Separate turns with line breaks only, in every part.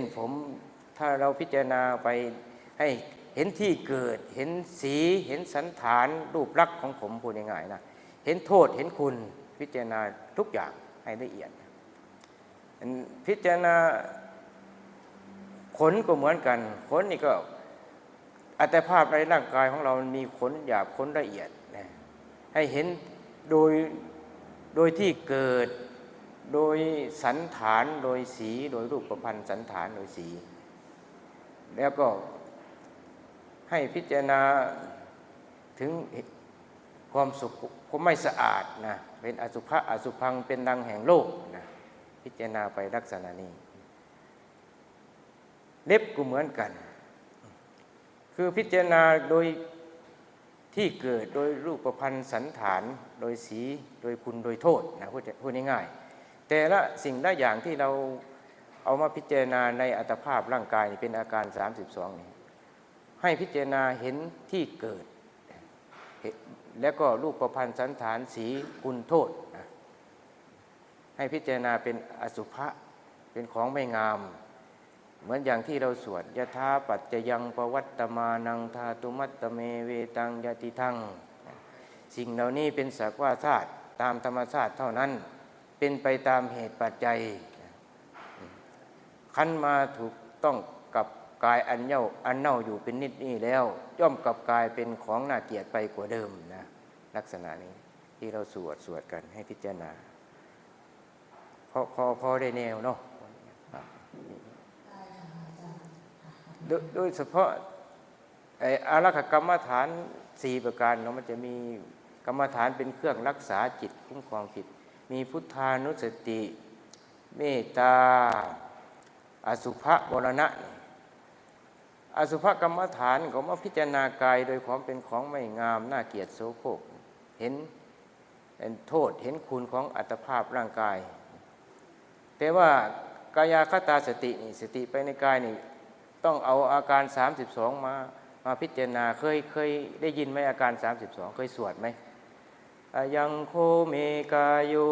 นผมถ้าเราพิจารณาไปให้เห็นที่เกิดเห็นสีเห็นสันฐานรูปลักษณ์ของผมพูดง่ายๆนะเห็นโทษเห็นคุณพิจารณาทุกอย่างให้ละเอียดพิจารณาขนก็เหมือนกันขนนี่ก็อัตภาพในร่างกายของเรามันมีขนหยาบขนละเอียดนะให้เห็นโดยที่เกิดโดยสันฐานโดยสีโดยรูปประพันธ์สันฐานโดยสีแล้วก็ให้พิจารณาถึงความสุขความไม่สะอาดนะเป็นอสุภะอสุภังเป็นดังแห่งโลกนะพิจารณาไปลักษณะนี้เล็บก็เหมือนกันคือพิจารณาโดยที่เกิดโดยรูปประพันธ์สันฐานโดยสีโดยคุณโดยโทษนะพูดง่ายๆแต่ละสิ่งละอย่างที่เราเอามาพิจารณาในอัตภาพร่างกายเป็นอาการ32นี้ให้พิจารณาเห็นที่เกิดแล้วก็รูปประพันธ์สันฐานสีคุณโทษนะให้พิจารณาเป็นอสุภะเป็นของไม่งามเหมือนอย่างที่เราสวดยะถาปัจจยังปวัตตมานังธาตุมัตตเมเวตังยติทังสิ่งเหล่านี้เป็นสักว่าธาตุตามธรรมชาติเท่านั้นเป็นไปตามเหตุปัจจัยคันมาถูกต้องกับกายอันเน่าอยู่เป็นนิดนี้แล้วย่อมกลับกลายเป็นของน่าเกลียดไปกว่าเดิมนะลักษณะนี้ที่เราสวดกันให้พิจารณาพอได้แนวเนาะโดยเฉพาะอารักขกรรมฐาน4ประการเนาะมันจะมีกรรมฐานเป็นเครื่องรักษาจิตคุ้มครองจิตมีพุทธานุสติเมตตาอสุภวรณะอสุภกรรมฐานก็มาพิจารณากายโดยความเป็นของไม่งามน่าเกลียดโสโครกเห็นโทษเห็นคุณของอัตภาพร่างกายแต่ว่ากายคตาสตินี่สติไปในกายนี่ต้องเอาอาการ32มาพิจารณาเคยได้ยินไหมอาการ32เคยสวดไหมยังโคเมกายุ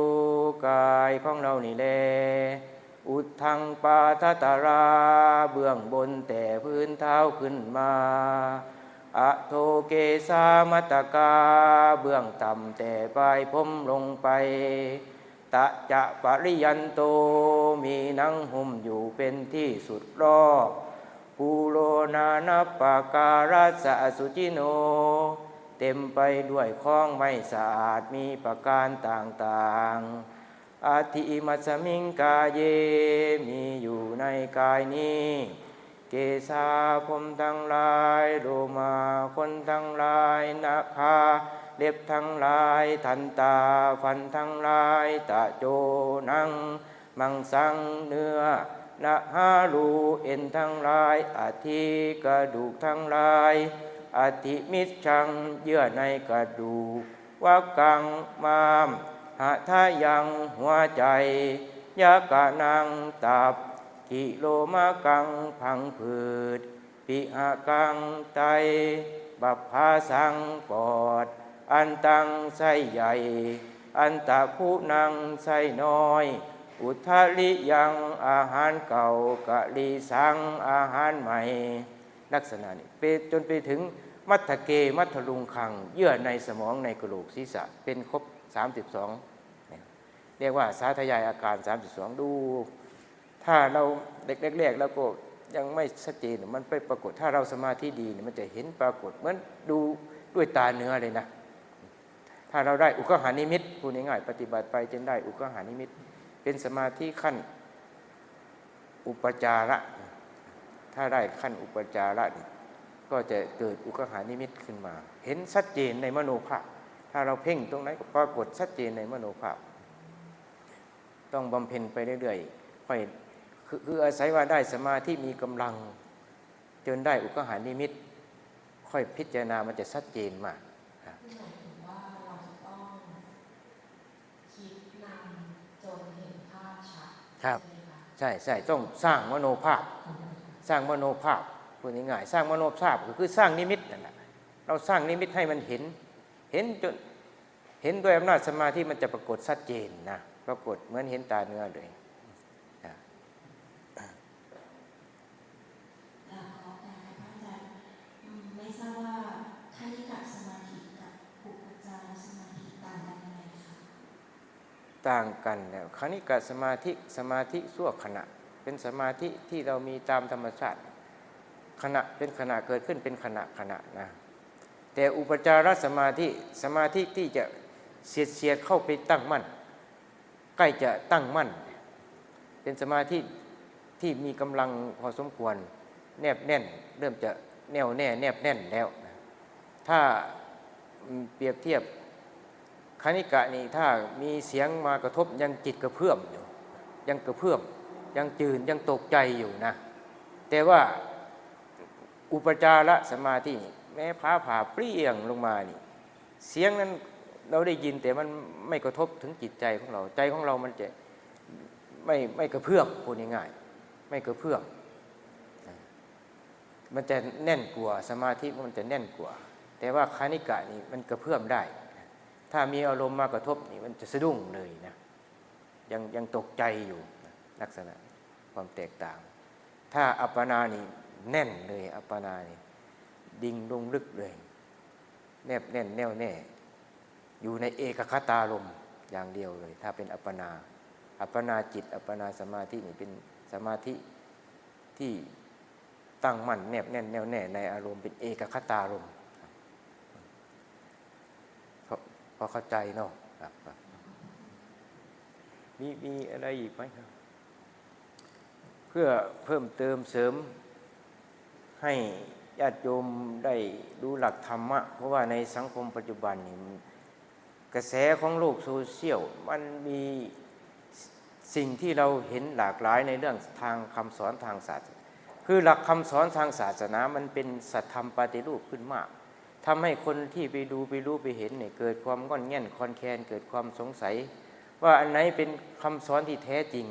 กายของเรานี่แลอุทธังปาทัตตาราเบื้องบนแต่พื้นเท้าขึ้นมาอะโทเกสามัตตกาเบื้องต่ำแต่ปลายผมลงไปตะจะปริยันโตมีหนังหุ้มอยู่เป็นที่สุดรอบปูโรนานัปปาการัสสะสุจิโนเต็มไปด้วยของไม่สะอาดมีประการต่างๆอาทิมัสมิงกาเยมีอยู่ในกายนี้เกสาผมทั้งหลายโลมาขนทั้งหลายนาคาเล็บทั้งหลายทันตาฟันทั้งหลายตะโจนังมังสังเนื้อนะฮารูเอ็นทั้งหลายอาทิกระดูกทั้งหลายอาทิมิจฉังเยื่อในกระดูกวักกังมามหะทายังหัวใจยากะนังตับกิโลมากังพังผืดปิหะกังไตบัพพาสังปอดอันตังไส้ใหญ่อันตะคุนังไส้น้อยอุทาลิยังอาหารเก่ากะลีสังอาหารใหม่ลักษณะนี้จนไปถึงมัทธเกมัทธลุงคังเยื่อในสมองในกระโหลกศีรษะเป็นครบ32เรียกว่าสาธยายอาการ32ดูถ้าเราเด็กแรกๆแล้วก็ยังไม่ชัดเจนมันไปปรากฏถ้าเราสมาธิดีมันจะเห็นปรากฏเหมือนดูด้วยตาเนื้อเลยนะถ้าเราได้อุกหานิมิตพูดง่ายๆปฏิบัติไปจนได้อุกหานิมิตเป็นสมาธิขั้นอุปจาระถ้าได้ขั้นอุปจาระก็จะเกิดอุกหานิมิตขึ้นมาเห็นชัดเจนในมโนภาพถ้าเราเพ่งตรงไหนก็ปรากฏชัดเจนในมโนภาพต้องบำเพ็ญไปเรื่อยๆค่อยคืออาศัยว่าได้สมาธิมีกำลังจนได้อุกหานิมิตค่อยพิจารณามันจะชัดเจนมากครับใช่ต้องสร้างมโนภาพสร้างมโนภาพพูดง่ายๆสร้างมโนภาพก็คือสร้างนิมิตนั่นแหละเราสร้างนิมิตให้มันเห็นจนเห็นด้วยอำนาจสมาธิมันจะปรากฏชัดเจนนะปรากฏเหมือนเห็นตาเนื้อเลย ต่างกันแล้วคณิกะสมาธิสมาธิชั่วขณะเป็นสมาธิที่เรามีตามธรรมชาติขณะเป็นขณะเกิดขึ้นเป็นขณะขณะนะแต่อุปจารสมาธิสมาธิที่จะเสียดเข้าไปตั้งมั่นใกล้จะตั้งมั่นเป็นสมาธิที่มีกำลังพอสมควรแนบแน่นเริ่มจะแน่วแน่แนบแน่นแล้วถ้าเปรียบเทียบคณิกะนี่ถ้ามีเสียงมากระทบยังจิตกระเพื่อมอยู่ยังกระเพื่อมยังจืนยังตกใจอยู่นะแต่ว่าอุปจารสมาธิแม้ฟ้าผ่าเปรี้ยงลงมานี่เสียงนั้นเราได้ยินแต่มันไม่กระทบถึงจิตใจของเราใจของเรามันจะไม่กระเพื่อมพูดง่ายๆไม่กระเพื่อมมันจะแน่นกว่าสมาธิมันจะแน่นกว่าแต่ว่าคณิกะนี่มันกระเพื่อมได้ถ้ามีอารมณ์มากระทบนี่มันจะสะดุ้งเลยนะยังตกใจอยู่ลักษณะความแตกต่างถ้าอัปปนานี่แน่นเลยอัปปนานี่ดิ่งลงลึกเลยแนบแน่นแน่วแน่อยู่ในเอกคตารมณ์อย่างเดียวเลยถ้าเป็นอัปปนาจิตอัปปนาสมาธินี่เป็นสมาธิที่ตั้งมั่นแนบแน่นแน่วแน่ในอารมณ์เป็นเอกคตารมณ์พอเข้าใจเนาะครับมีอะไรอีกไหมครับเพื่อเพิ่มเติมเสริมให้ญาติโยมได้รู้หลักธรรมะเพราะว่าในสังคมปัจจุบันนี่กระแสของโลกโซเชียลมันมีสิ่งที่เราเห็นหลากหลายในเรื่องทางคำสอนทางศาสนาคือหลักคำสอนทางศาสนามันเป็นสัทธรรมปฏิรูปขึ้นมากทำให้คนที่ไปดูไปรู้ไปเห็นเนี่ยเกิดความงอนแง่นคลอนแคลนเกิดความสงสัยว่าอันไหนเป็นคำสอนที่แท้จริง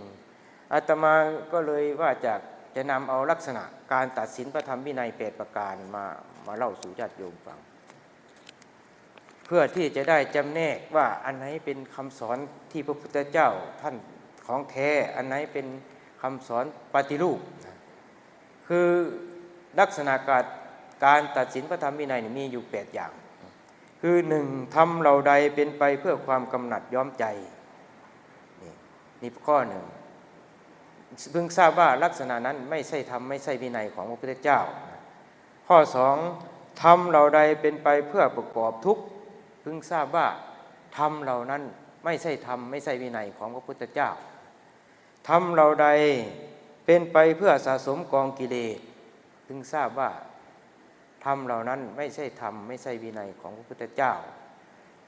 อาตมาก็เลยว่าจะนำเอาลักษณะการตัดสินพระธรรมวินัย8ประการมาเล่าสู่ญาติโยมฟังเพื่อที่จะได้จำแนกว่าอันไหนเป็นคำสอนที่พระพุทธเจ้าท่านของแท้อันไหนเป็นคำสอนปฏิรูปคือลักษณะการตัดสินพระธรรมวินัยมีอยู่8อย่างคือ1ทำเหล่าใดเป็นไปเพื่อความกำหนัดย้อมใจนี่ข้อหนึ่งเพิ่งทราบว่าลักษณะนั้นไม่ใช่ธรรมไม่ใช่วินัยของพระพุทธเจ้าข้อ2ทำเหล่าใดเป็นไปเพื่อประกอบทุกข์เพิ่งทราบว่าธรรมเหล่านั้นไม่ใช่ธรรมไม่ใช่วินัยของพระพุทธเจ้าทำเหล่าใดเป็นไปเพื่อสะสมกองกิเลสเพิ่งทราบว่าธรรมเหล่านั้นไม่ใช่ธรรมไม่ใช่วินัยของพระพุทธเจ้า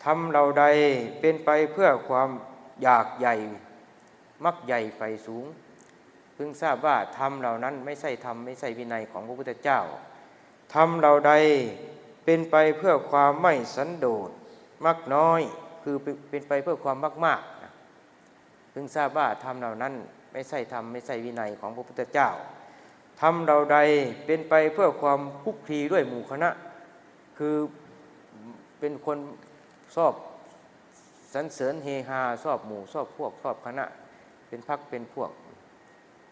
ธรรมเหล่าใดเป็นไปเพื่อความอยากใหญ่มักใหญ่ไฟสูงเพิ่งทราบว่าธรรมเหล่านั้นไม่ใช่ธรรมไม่ใช่วินัยของพระพุทธเจ้าธรรมเหล่าใดเป็นไปเพื่อความไม่สันโดษมักน้อยคือเป็นไปเพื่อความมากเพิ่งทราบว่าธรรมเหล่านั้นไม่ใช่ธรรมไม่ใช่วินัยของพระพุทธเจ้าธรรมเหล่าใดเป็นไปเพื่อความคลุกคลีด้วยหมู่คณะคือเป็นคนชอบสรรเสริญเฮฮาชอบหมู่ชอบพวกชอบคณะเป็นพรรคเป็นพวก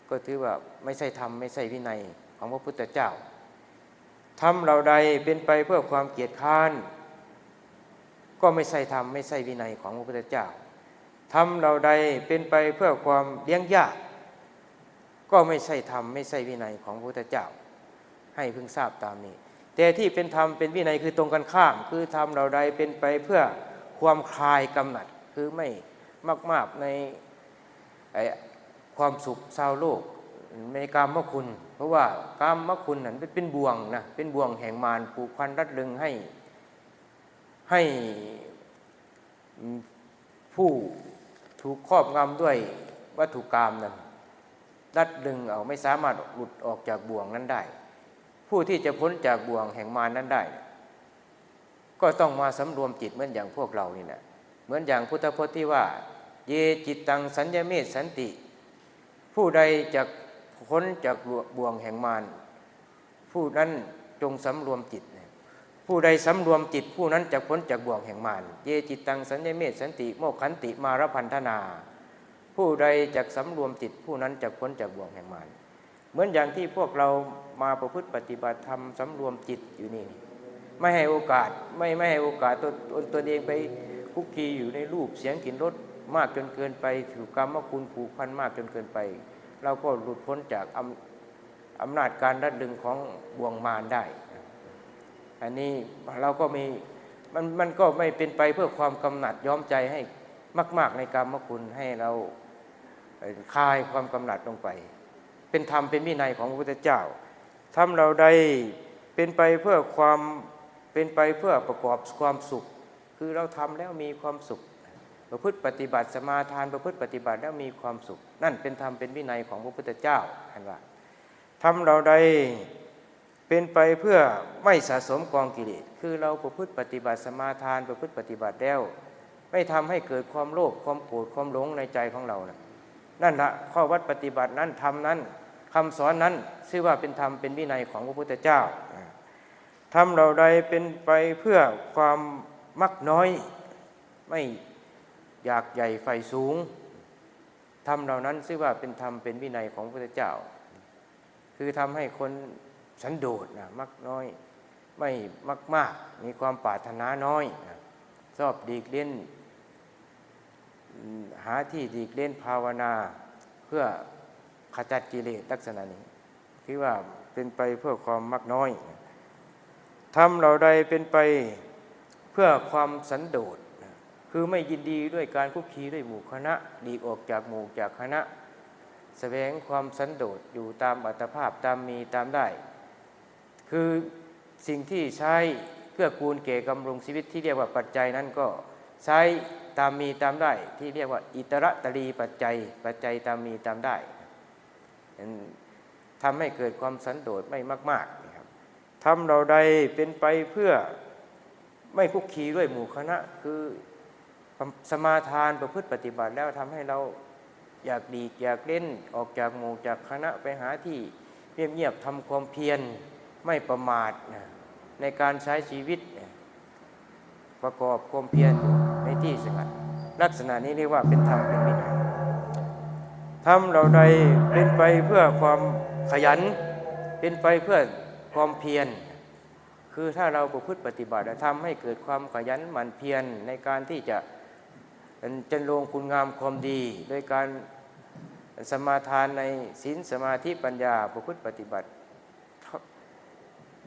ก็ถือว่าไม่ใช่ธรรมไม่ใช่วินัยของพระพุทธเจ้าธรรมเหล่าใดเป็นไปเพื่อความเกียจคร้านก็ไม่ใช่ธรรมไม่ใช่วินัยของพระพุทธเจ้าธรรมเหล่าใดเป็นไปเพื่อความเลี้ยงยากก็ไม่ใช่ธรรมไม่ใช่วินัยของพระพุทธเจ้าให้พึงทราบตามนี้แต่ที่เป็นธรรมเป็นวินัยคือตรงกันข้ามคือธรรมเหล่าใดเป็นไปเพื่อความคลายกำหนัดคือไม่มากๆในความสุขชาวโลกในกามคุณเพราะว่ากามคุณนั้นเป็นบ่วงนะเป็นบ่วงแห่งมารผูกพันรัดรึงให้ผู้ถูกครอบงำด้วยวัตถุกรรมนั้นรัดรึงเอาไม่สามารถหลุดออกจากบ่วงนั้นได้ผู้ที่จะพ้นจากบ่วงแห่งมารนั้นได้ก็ต้องมาสำรวมจิตเหมือนอย่างพวกเรานี่แหละเหมือนอย่างพุทธพจน์ที่ว่าเยจิตตังสัญญเมตสันติผู้ใดจะพ้นจากบ่วงแห่งมารผู้นั้นจงสำรวมจิตผู้ใดสำรวมจิตผู้นั้นจะพ้นจากบ่วงแห่งมารเยจิตตังสัญญเมตสันติโมกขันติมารพันธนาผู้ใดจะสำรวมจิตผู้นั้นจะพ้นจากบ่วงแห่งมารเหมือนอย่างที่พวกเรามาประพฤติปฏิบัติธรรมสำรวมจิตอยู่นี่ไม่ให้โอกาสไม่ให้โอกาสตนเองไปคุกคีอยู่ในรูปเสียงกลิ่นรส มากจนเกินไปถูกกรรมคุณผูกพันมากจนเกินไปเราก็หลุดพ้นจากอำนาจการรัดดึงของบ่วงมารได้อันนี้เราก็มีมันก็ไม่เป็นไปเพื่อความกำหนัดย้อมใจให้มากๆในกรรมคุณให้เราคลายความกำหนัดลงไปเป็นธรรมเป็นวินัยของพระพุทธเจ้าทำเราใดเป็นไปเพื่อความเป็นไปเพื่อประกอบความสุขคือเราทำแล้วมีความสุขประพฤติปฏิบัติสมาทานประพฤติปฏิบัติแล้วมีความสุขนั่นเป็นธรรมเป็นวินัยของพระพุทธเจ้าท่านว่าทำเราใดเป็นไปเพื่อไม่สะสมกองกิเลสคือเราประพฤติปฏิบัติสมาทานประพฤติปฏิบัติแล้วไม่ทำให้เกิดความโลภความโกรธความหลงในใจของเรานั่นละข้อวัดปฏิบัตินั้นธรรมนั้นคำสอนนั้นชื่อว่าเป็นธรรมเป็นวินัยของพระพุทธเจ้าทำเราใดเป็นไปเพื่อความมักน้อยไม่อยากใหญ่ไฟสูงทำเหล่านั้นชื่อว่าเป็นธรรมเป็นวินัยของพระพุทธเจ้าคือทำให้คนสันโดษมักน้อยไม่มักมากมีความปรารถนาน้อยชอบดีกเล่นหาที่ดีกเล่นภาวนาเพื่อขจัดกิเลสลักษณะนี้คือว่าเป็นไปเพื่อความมักน้อยทำเราใดเป็นไปเพื่อความสันโดษคือไม่ยินดีด้วยการคุกคีด้วยหมู่คณะหลีกออกจากหมู่จากคณะแสวงความสันโดษอยู่ตามอัตภาพตามมีตามได้คือสิ่งที่ใช้เพื่อกูลเก่กำรงชีวิตที่เรียกว่าปัจจัยนั้นก็ใช้ตามมีตามได้ที่เรียกว่าอิตระตรีปัจจัยปัจจัยตามมีตามได้ทำให้เกิดความสันโดษไม่มากๆนะครับทำเราใดเป็นไปเพื่อไม่คุกคีด้วยหมู่คณะคือสมาทานประพฤติปฏิบัติแล้วทำให้เราอยากดีอยากเล่นออกจากหมู่จากคณะไปหาที่เงียบๆทำความเพียรไม่ประมาทในการใช้ชีวิตประกอบความเพียรในที่สงัดลักษณะนี้เรียกว่าเป็นธรรมเป็นวินัยทำเราใดเป็นไปเพื่อความขยันเป็นไปเพื่อความเพียรคือถ้าเราประพฤติปฏิบัติทำให้เกิดความขยันหมั่นเพียรในการที่จะจันลงคุณงามความดีโดยการสมาทานในศีลสมาธิปัญญาประพฤติปฏิบัติ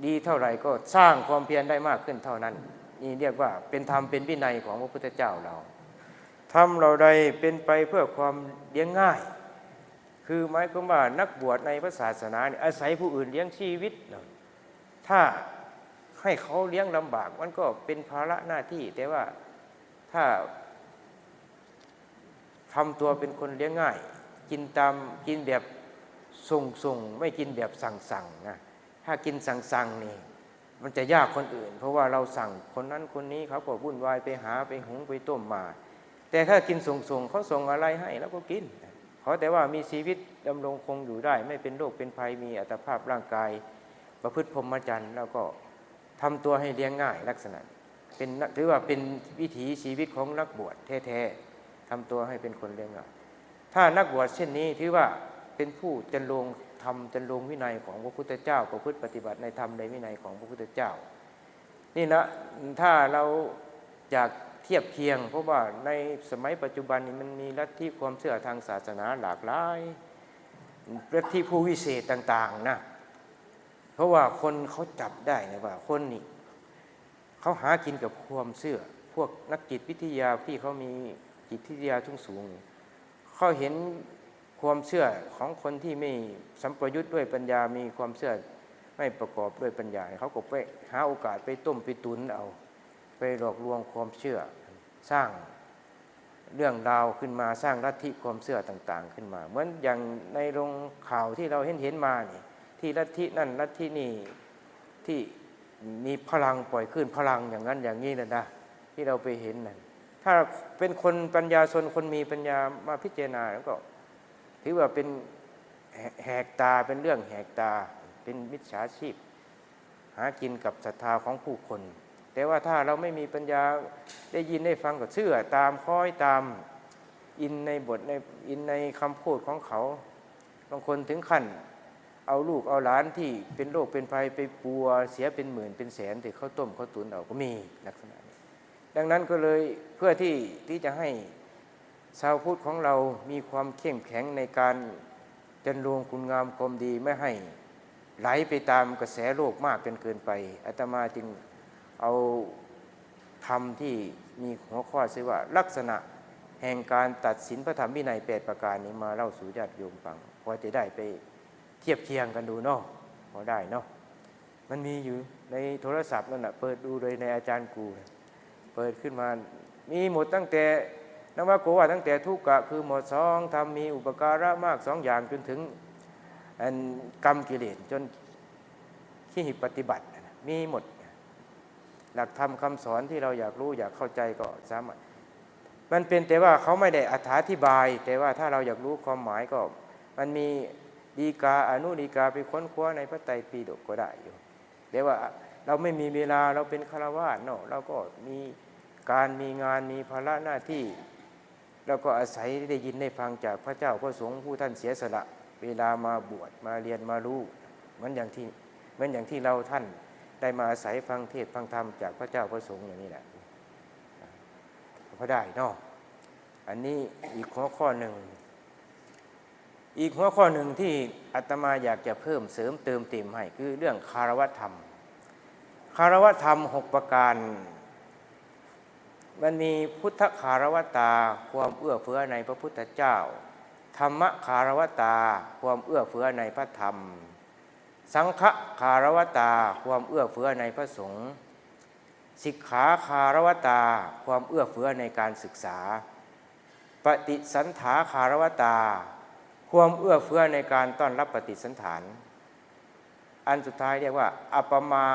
ดีเท่าไหร่ก็สร้างความเพียรได้มากขึ้นเท่านั้นนี่เรียกว่าเป็นธรรมเป็นวินัยของพระพุทธเจ้าเราทำเราใดเป็นไปเพื่อความเลี้ยงง่ายคือหมายความว่านักบวชในพระศาสนาอาศัยผู้อื่นเลี้ยงชีวิตถ้าให้เขาเลี้ยงลำบากมันก็เป็นภาระหน้าที่แต่ว่าถ้าทำตัวเป็นคนเลี้ยงง่ายกินแบบส่งไม่กินแบบสั่งนะถ้ากินสั่งนี่มันจะยากคนอื่นเพราะว่าเราสั่งคนนั้นคนนี้เขาก็วุ่นวายไปหาไปหุงไปต้มมาแต่ถ้ากินส่งเขาส่งอะไรให้แล้วก็กินขอแต่ว่ามีชีวิตดำรงคงอยู่ได้ไม่เป็นโรคเป็นภัยมีอัตภาพร่างกายประพฤติพรหมจรรย์แล้วก็ทำตัวให้เลี้ยงง่ายลักษณะเป็นถือว่าเป็นวิถีชีวิตของนักบวชแท้ๆทำตัวให้เป็นคนเลี้ยงง่ายถ้านักบวชเช่นนี้ถือว่าเป็นผู้จันลงธรรมจันลงวินัยของพระพุทธเจ้าประพฤติปฏิบัติในธรรมในวินัยของพระพุทธเจ้านี่นะถ้าเราอยากเทียบเคียงเพราะว่าในสมัยปัจจุบันนี้มันมีลัทธิความเชื่อทางศาสนาหลากหลายลัทธิผู้วิเศษต่างๆนะเพราะว่าคนเขาจับได้นะว่าคนนี่เขาหากินกับความเชื่อพวกนักจิตวิทยาที่เขามีจิตวิทยาสูงเขาเห็นความเชื่อของคนที่ไม่สัมปยุทธ์ด้วยปัญญามีความเชื่อไม่ประกอบด้วยปัญญาเขาก็ไปหาโอกาสไปต้มไปตุนเอาไปหลอกลวงความเชื่อสร้างเรื่องราวขึ้นมาสร้างลัทธิความเชื่อต่างๆขึ้นมาเหมือนอย่างในโรงข่าวที่เราเห็นมานี่ที่ลัทธินั่นลัทธินี่ที่มีพลังปล่อยขึ้นพลังอย่างนั้นอย่างนี้นะที่เราไปเห็นนั่นถ้าเป็นคนปัญญาชนคนมีปัญญามาพิจารณาแล้วก็ถือว่าเป็นแหกตาเป็นเรื่องแหกตาเป็นมิจฉาชีพหากินกับศรัทธาของผู้คนแต่ว่าถ้าเราไม่มีปัญญาได้ยินได้ฟังก็เชื่อตามคล้อยตามอินในบทอินในคำพูดของเขาบางคนถึงขั้นเอาลูกเอาหลานที่เป็นโรคเป็นภัยไปปัวเสียเป็นหมื่นเป็นแสนแต่เขาต้มเขาตุนเอาก็มีลักษณะนี้ดังนั้นก็เลยเพื่อที่จะให้ ชาวพุทธของเรามีความเข้มแข็งในการจันรวงคุณงามความดีไม่ให้ไหลไปตามกระแสโลกมากจนเกินไปอาตมาจึงเอาธรรมที่มีหัวข้อชื่อว่าลักษณะแห่งการตัดสินพระธรรมวินัย8ประการนี้มาเล่าสู่ญาติโยมฟังพอจะได้ไปเทียบเคียงกันดูเนาะพอได้เนาะมันมีอยู่ในโทรศัพท์นั่นน่ะเปิดดูเลยในอาจารย์กูเปิดขึ้นมามีหมดตั้งแต่นวโกวาตั้งแต่ทุกกะคือหมดสองทำมีอุปการะมาก2อย่างจนถึงอันกรรมกิเลสจนขี้หิปฏิบัติมีหมดหลักธรรมคำสอนที่เราอยากรู้อยากเข้าใจก็สามารถมันเป็นแต่ว่าเขาไม่ได้อธิบายแต่ว่าถ้าเราอยากรู้ความหมายก็มันมีดีกาอนุดีกาไปค้นคว้าในพระไตรปิฎกก็ได้อยู่แต่ว่าเราไม่มีเวลาเราเป็นฆราวาสเนาะเราก็มีการมีงานมีภาระหน้าที่เราก็อาศัยได้ยินได้ฟังจากพระเจ้าพระสงฆ์ผู้ท่านเสียสละเวลามาบวชมาเรียนมารู้เหมือนอย่างที่เราท่านได้มาอาศัยฟังเทศน์ฟังธรรมจากพระเจ้าพระสงฆ์อย่างนี้แหละก็ได้เนาะอันนี้อีกหัวข้อหนึ่งที่อาตมาอยากจะเพิ่มเสริมเติมเต็มให้คือเรื่องคารวธรรม6ประการมันมีพุทธคารวตาความเอื้อเฟื้อในพระพุทธเจ้าธรรมคารวตาความเอื้อเฟื้อในพระธรรมสังฆคารวตาความเอื้อเฟื้อในพระสงฆ์สิกขาคารวตาความเอื้อเฟื้อในการศึกษาปฏิสันถาคารวตาความเอื้อเฟื้อในการต้อนรับปฏิสันถานอันสุดท้ายเรียกว่าอัปปมา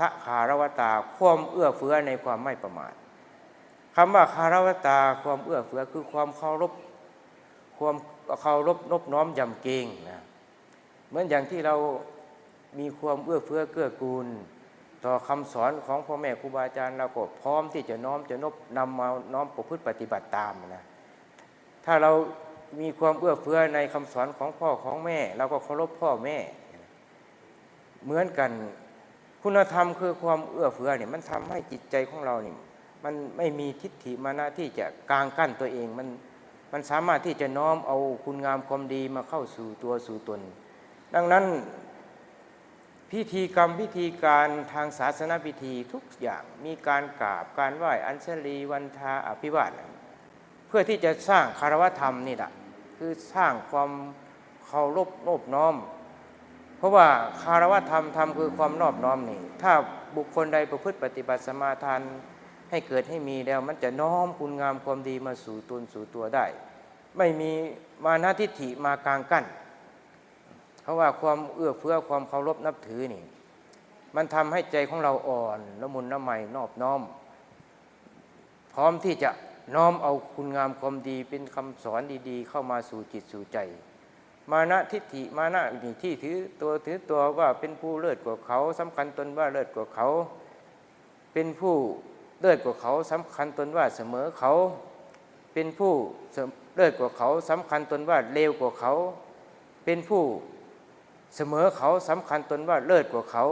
ทคารวตาความเอื้อเฟื้อในความไม่ประมาทคำว่าคารวตาความเอื้อเฟื้อคือความเคารพนบน้อมยำเกรงนะเหมือนอย่างที่เรามีความเอื้อเฟื้อเกื้อกูลต่อคำสอนของพ่อแม่ครูบาอาจารย์เราก็พร้อมที่จะน้อมจะนำมาน้อมประพฤติปฏิบัติตามนะถ้าเรามีความเอื้อเฟื้อในคำสอนของพ่อของแม่เราก็เคารพพ่อแม่เหมือนกันคุณธรรมคือความเอื้อเฟื้อเนี่ยมันทำให้จิตใจของเราเนี่ยมันไม่มีทิฏฐิมานะที่จะกางกั้นตัวเองมันสามารถที่จะน้อมเอาคุณงามความดีมาเข้าสู่ตัวสู่ตนดังนั้นพิธีกรรมพิธีการทางศาสนพิธีทุกอย่างมีการกราบการไหว้อัญชลีวันทาอภิวาทเพื่อที่จะสร้างคารวธรรมนี่แหละคือสร้างความเคารพนอบน้อมเพราะว่าคารวธรรมคือความนอบน้อมนี่ถ้าบุคคลใดประพฤติปฏิบัติสมาทานให้เกิดให้มีแล้วมันจะน้อมคุณงามความดีมาสู่ตนสู่ตัวได้ไม่มีมานะทิฏฐิมากางกั้นเพราะว่าความเอื้อเฟื้อความเคารพนับถือนี่มันทำให้ใจของเราอ่อนละมุนละไมนอบน้อมพร้อมที่จะน้อมเอาคุณงามความดีเป็นคำสอนดีๆเข้ามาสู่จิตสู่ใจมานะทิฏฐิมานะที่ถือตัวว่าเป็นผู้เลิศกว่าเขาสำคัญตนว่าเลิศกว่าเขาเป็นผู้เลิศกว่าเขาสำคัญตนว่าเสมอเขาเป็นผู้เลิศกว่าเขาสำคัญตนว่าเลวกว่าเขาเป็นผู้เสมอเขาสำคัญตนว่าเลิศกว่าเขา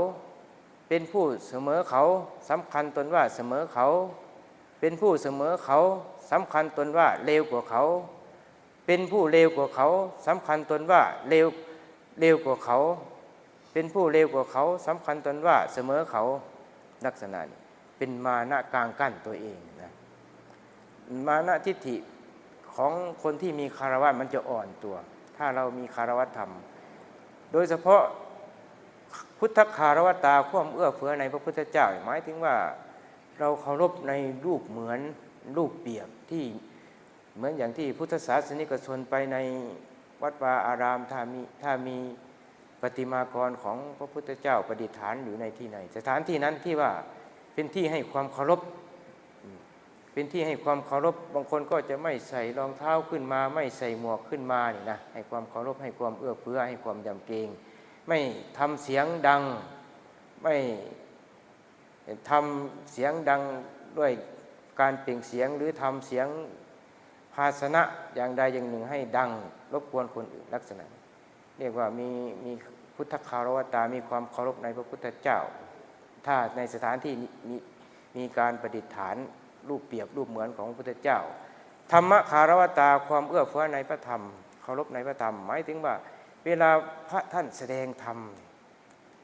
เป็นผู้เสมอเขาสำคัญตนว่าเสมอเขาเป็นผู้เสมอเขาสำคัญตนว่าเลวกว่าเขาเป็นผู้เลวกว่าเขาสำคัญตนว่าเลวกว่าเขาเป็นผู้เลวกว่าเขาสำคัญตนว่าเสมอเขาลักษณะนี้เป็นมานะกลางกั้นตัวเองนะมานะทิฏฐิของคนที่มีคารวะมันจะอ่อนตัวถ้าเรามีคารวะธรรมโดยเฉพาะพุทธคารวตาความเอื้อเฟื้อในพระพุทธเจ้าหมายถึงว่าเราเคารพในรูปเหมือนรูปเปรียบที่เหมือนอย่างที่พุทธศาสนิกชนไปในวัดวาอารามถ้ามีประติมากรของพระพุทธเจ้าประดิษฐานอยู่ในที่ไหนสถานที่นั้นที่ว่าเป็นที่ให้ความเคารพเป็นที่ให้ความเคารพบางคนก็จะไม่ใส่รองเท้าขึ้นมาไม่ใส่หมวกขึ้นมานี่นะให้ความเคารพให้ความเอื้อเฟื้อให้ความยำเกรงไม่ทำเสียงดังไม่ทำเสียงดังด้วยการเปล่งเสียงหรือทำเสียงภาชนะอย่างใดอย่างหนึ่งให้ดังรบกวนคนอื่นลักษณะเรียกว่ามีพุทธคารวตามีความเคารพในพระพุทธเจ้าถ้าในสถานที่มีการประดิษฐานรูปเปรียบรูปเหมือนของพระพุทธเจ้า ธรรมคารวตาความเอื้อเฟื้อในพระธรรมเคารพในพระธรรมหมายถึงว่าเวลาพระท่านแสดงธรรม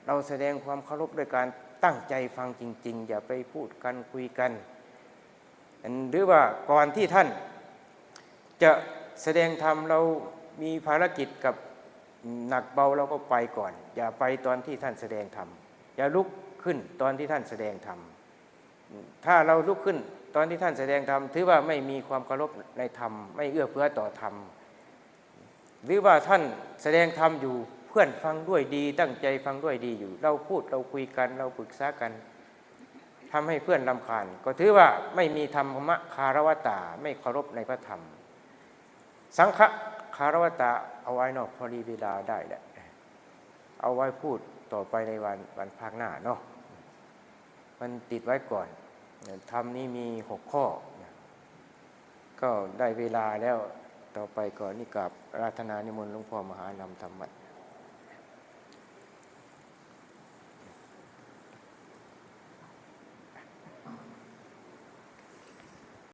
เราแสดงความเคารพด้วยการตั้งใจฟังจริงๆอย่าไปพูดกันคุยกันหรือว่าก่อนที่ท่านจะแสดงธรรมเรามีภารกิจกับหนักเบาเราก็ไปก่อนอย่าไปตอนที่ท่านแสดงธรรมอย่าลุกขึ้นตอนที่ท่านแสดงธรรมถ้าเราลุกขึ้นตอนที่ท่านแสดงธรรมถือว่าไม่มีความเคารพในธรรมไม่เอื้อเฟื้อต่อธรรมหรือว่าท่านแสดงธรรมอยู่เพื่อนฟังด้วยดีตั้งใจฟังด้วยดีอยู่เราพูดเราคุยกันเราปรึกษากันทำให้เพื่อนรำคาญก็ถือว่าไม่มีธรรมคารวตาไม่เคารพในพระธรรมสังฆคารวตาเอาไว้นอกพอดีเวลาได้แหละเอาไว้พูดต่อไปในวันภาคหน้าเนาะมันติดไว้ก่อนธรรมนี้มี6 ข้อก็ได้เวลาแล้วต่อไปก่อนนี่กับอาราธนานิมนต์หลวงพ่อมหานำธรรมะ